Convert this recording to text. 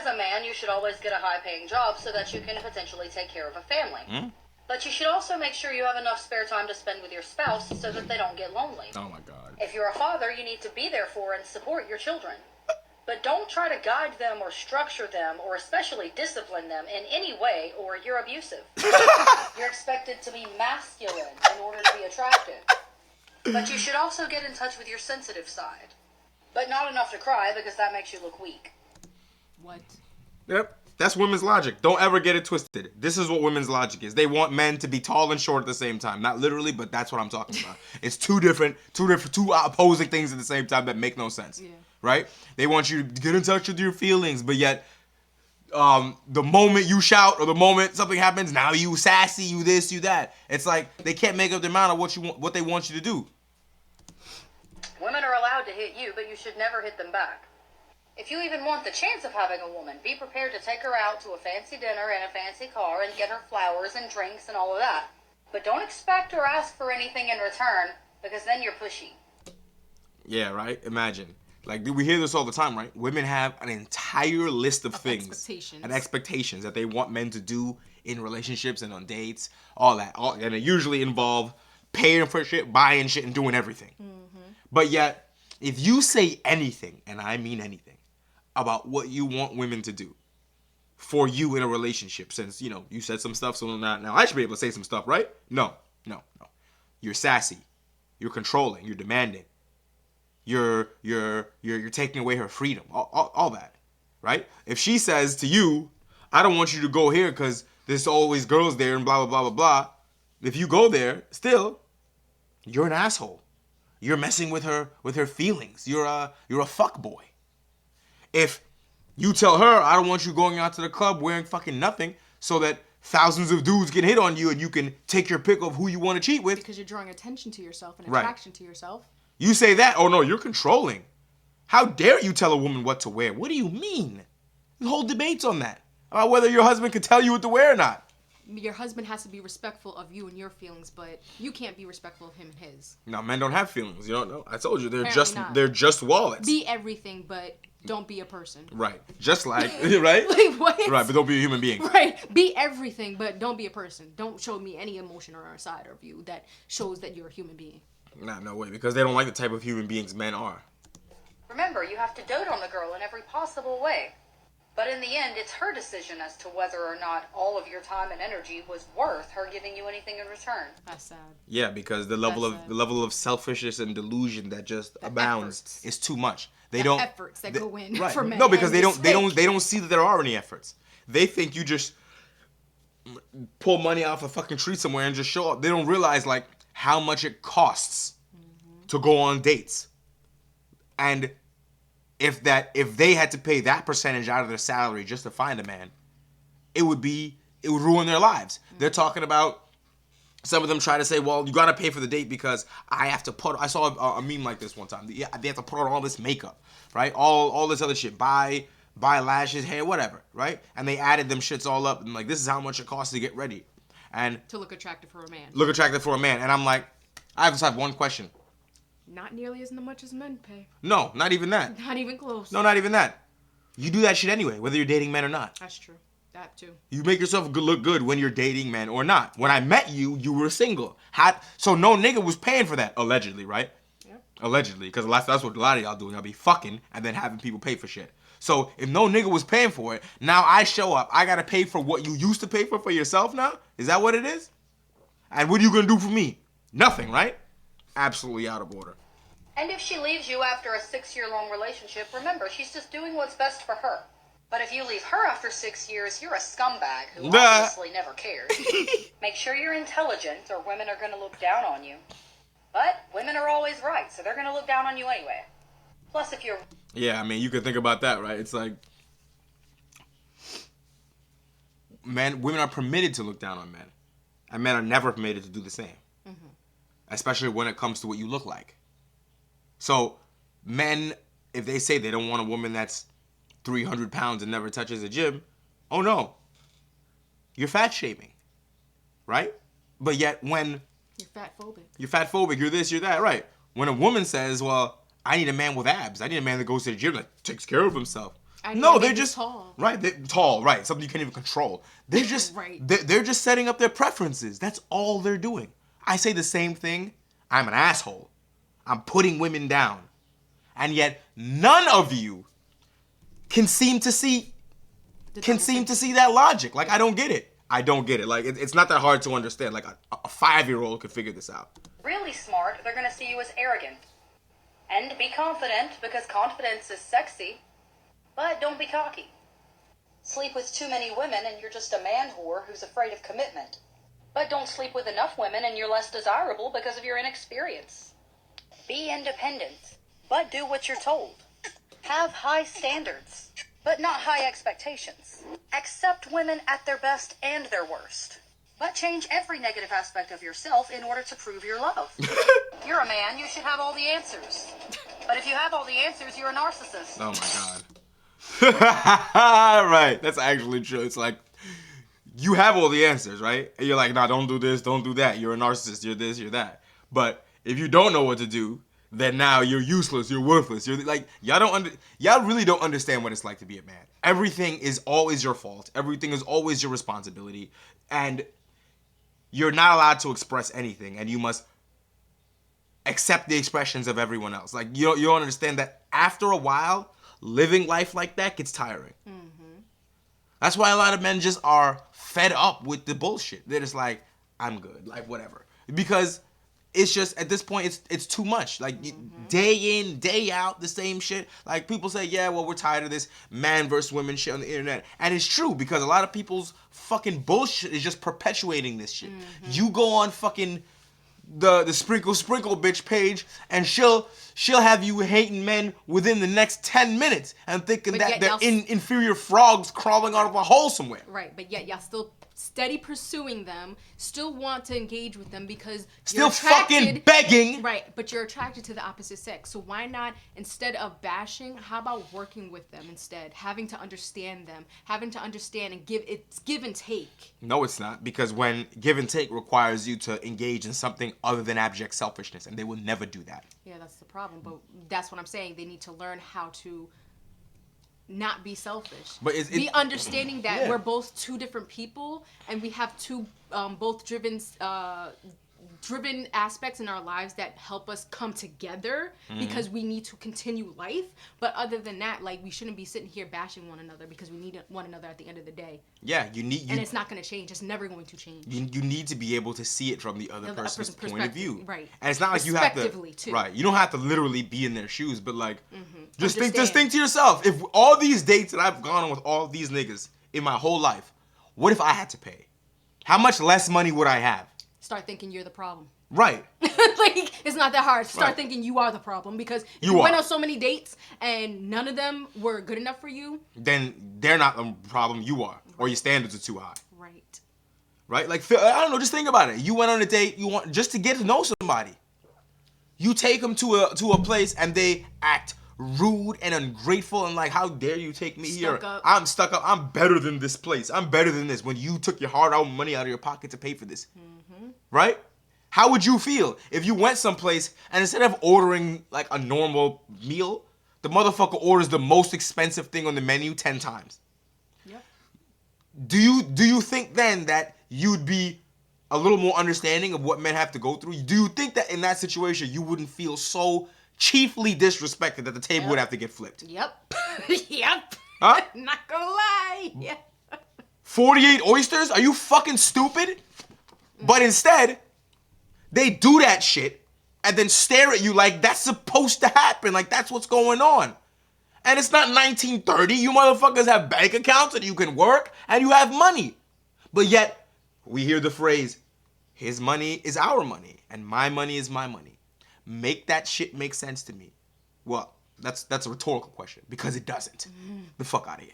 as a man, you should always get a high-paying job so that you can potentially take care of a family. But you should also make sure you have enough spare time to spend with your spouse so that they don't get lonely. Oh my God. If you're a father, you need to be there for and support your children. But don't try to guide them or structure them or especially discipline them in any way or you're abusive. You're expected to be masculine in order to be attractive. But you should also get in touch with your sensitive side. But not enough to cry because that makes you look weak. What? Yep. That's women's logic. Don't ever get it twisted. This is what women's logic is. They want men to be tall and short at the same time. Not literally, but that's what I'm talking about. It's two opposing things at the same time that make no sense. Yeah. Right? They want you to get in touch with your feelings, but yet the moment you shout or the moment something happens, now you sassy, you this, you that. It's like they can't make up their mind on what they want you to do. Women are allowed to hit you, but you should never hit them back. If you even want the chance of having a woman, be prepared to take her out to a fancy dinner in a fancy car and get her flowers and drinks and all of that. But don't expect or ask for anything in return, because then you're pushy. Yeah, right? Imagine. Like, we hear this all the time, right? Women have an entire list of things. Expectations. And expectations that they want men to do in relationships and on dates, all that. And it usually involve paying for shit, buying shit, and doing everything. But yet, if you say anything, and I mean anything, about what you want women to do for you in a relationship, since, you know, you said some stuff, so now I should be able to say some stuff, right? No. You're sassy. You're controlling. You're demanding. You're taking away her freedom. All that, right? If she says to you, I don't want you to go here because there's always girls there and blah, blah, blah, blah, blah. If you go there, still, you're an asshole. You're messing with her feelings. You're a fuckboy. If you tell her, I don't want you going out to the club wearing fucking nothing so that thousands of dudes can hit on you and you can take your pick of who you want to cheat with. Because you're drawing attention to yourself and attraction to yourself. You say that, oh no, you're controlling. How dare you tell a woman what to wear? What do you mean? There's whole debates on that. About whether your husband can tell you what to wear or not. Your husband has to be respectful of you and your feelings, but you can't be respectful of him and his. No, men don't have feelings. You don't know. I told you, Apparently they're just wallets. Be everything, but don't be a person. Right. Just like, right? Like, what? Right, but don't be a human being. Right. Be everything, but don't be a person. Don't show me any emotion or a side of you that shows that you're a human being. Nah, no way, because they don't like the type of human beings men are. Remember, you have to dote on the girl in every possible way. But in the end, it's her decision as to whether or not all of your time and energy was worth her giving you anything in return. That's sad. Yeah, because the level of selfishness and delusion that just abounds is too much. They don't efforts that go in right. for men. No, because they don't see that there are any efforts. They think you just pull money off a fucking tree somewhere and just show up. They don't realize like how much it costs to go on dates. And if they had to pay that percentage out of their salary just to find a man, it would ruin their lives. They're talking about, some of them try to say, well, you got to pay for the date because I have to I saw a meme like this one time. They have to put on all this makeup, right? All this other shit, buy lashes, hair, whatever, right? And they added them shits all up and like, this is how much it costs to get ready. And to look attractive for a man. And I'm like, I just have one question. Not nearly as much as men pay. No, not even that. Not even close. No, not even that. You do that shit anyway, whether you're dating men or not. That's true. That too. You make yourself look good when you're dating men or not. When I met you, you were single. So no nigga was paying for that, allegedly, right? Yeah. Allegedly, because that's what a lot of y'all doing. Y'all be fucking and then having people pay for shit. So if no nigga was paying for it, now I show up. I gotta pay for what you used to pay for yourself now? Is that what it is? And what are you gonna do for me? Nothing, right? Absolutely out of order. And if she leaves you after a 6-year-long relationship, remember, she's just doing what's best for her. But if you leave her after 6 years, you're a scumbag who obviously never cared. Make sure you're intelligent or women are going to look down on you. But women are always right, so they're going to look down on you anyway. Plus, if you're... Yeah, I mean, you can think about that, right? It's like, women are permitted to look down on men. And men are never permitted to do the same. Mm-hmm. Especially when it comes to what you look like. So, men, if they say they don't want a woman that's 300 pounds and never touches a gym, oh no. You're fat shaming. Right? But yet when... You're fat phobic. You're fat phobic, you're this, you're that, right. When a woman says, well, I need a man with abs. I need a man that goes to the gym that takes care of himself. No, they're maybe just tall. right. They're tall, right? Something you can't even control. They're just Right. they're just setting up their preferences. That's all they're doing. I say the same thing. I'm an asshole. I'm putting women down, and yet none of you can seem to see that logic. Like I don't get it. I don't get it. Like it's not that hard to understand. Like a 5-year-old could figure this out. Really smart, they're going to see you as arrogant. And be confident, because confidence is sexy. But don't be cocky. Sleep with too many women and you're just a man whore who's afraid of commitment. But don't sleep with enough women and you're less desirable because of your inexperience. Be independent, but do what you're told. Have high standards, but not high expectations. Accept women at their best and their worst. But change every negative aspect of yourself in order to prove your love. You're a man, you should have all the answers. But if you have all the answers, you're a narcissist. Oh my god. Right. That's actually true. It's like you have all the answers, right? And you're like, nah, don't do this, don't do that. You're a narcissist, you're this, you're that. But if you don't know what to do, then now you're useless, you're worthless. You're like, y'all really don't understand what it's like to be a man. Everything is always your fault. Everything is always your responsibility. And you're not allowed to express anything, and you must accept the expressions of everyone else. Like you don't understand that after a while, living life like that gets tiring. Mm-hmm. That's why a lot of men just are fed up with the bullshit. They're just like, I'm good, like whatever, because it's just at this point it's too much. Like day in, day out, the same shit. Like people say, yeah, well, we're tired of this man versus women shit on the internet, and it's true because a lot of people's fucking bullshit is just perpetuating this shit. You go on fucking the sprinkle bitch page, and she'll have you hating men within the next 10 minutes and thinking But that yet they're inferior frogs crawling out of a hole somewhere. Right, but yet y'all still steady pursuing them, still want to engage with them because Still you're attracted, fucking begging. Right, but you're attracted to the opposite sex. So why not, instead of bashing, how about working with them instead? Having to understand them, having to understand and it's give and take. No, it's not, because when give and take requires you to engage in something other than abject selfishness, and they will never do that. Yeah, that's the problem. But that's what I'm saying. They need to learn how to not be selfish. But be understanding that yeah. we're both two different people, and we have two both driven aspects in our lives that help us come together because we need to continue life. But other than that, like, we shouldn't be sitting here bashing one another because we need one another at the end of the day. Yeah, and it's not going to change. It's never going to change. You need to be able to see it from the other person's point of view. Right. And it's not like you have to too. Right. You don't have to literally be in their shoes, but like just Understand. think to yourself, if all these dates that I've gone on with all these niggas in my whole life, what if I had to pay? How much less money would I have? Start thinking you're the problem. Right. Like, it's not that hard. Start Right. thinking you are the problem, because if You you are. went on so many dates and none of them were good enough for you. Then they're not the problem, you are. Or your standards are too high. Right. Right? Like, I don't know, just think about it. You went on a date, you want just to get to know somebody. You take them to a place and they act rude and ungrateful and like, how dare you take me here? Stuck up. I'm stuck up. I'm better than this place. I'm better than this. When you took your hard-earned money out of your pocket to pay for this. Right? How would you feel if you went someplace and instead of ordering like a normal meal, the motherfucker orders the most expensive thing on the menu 10 times? Yep. Do you think then that you'd be a little more understanding of what men have to go through? Do you think that in that situation you wouldn't feel so chiefly disrespected that the table would have to get flipped? Yep. Yep. Huh? Not gonna lie. Yeah. 48 oysters? Are you fucking stupid? But instead, they do that shit and then stare at you like that's supposed to happen, like that's what's going on. And it's not 1930. You motherfuckers have bank accounts and you can work and you have money. But yet, we hear the phrase, his money is our money and my money is my money. Make that shit make sense to me. Well, that's a rhetorical question because it doesn't. The fuck out of here.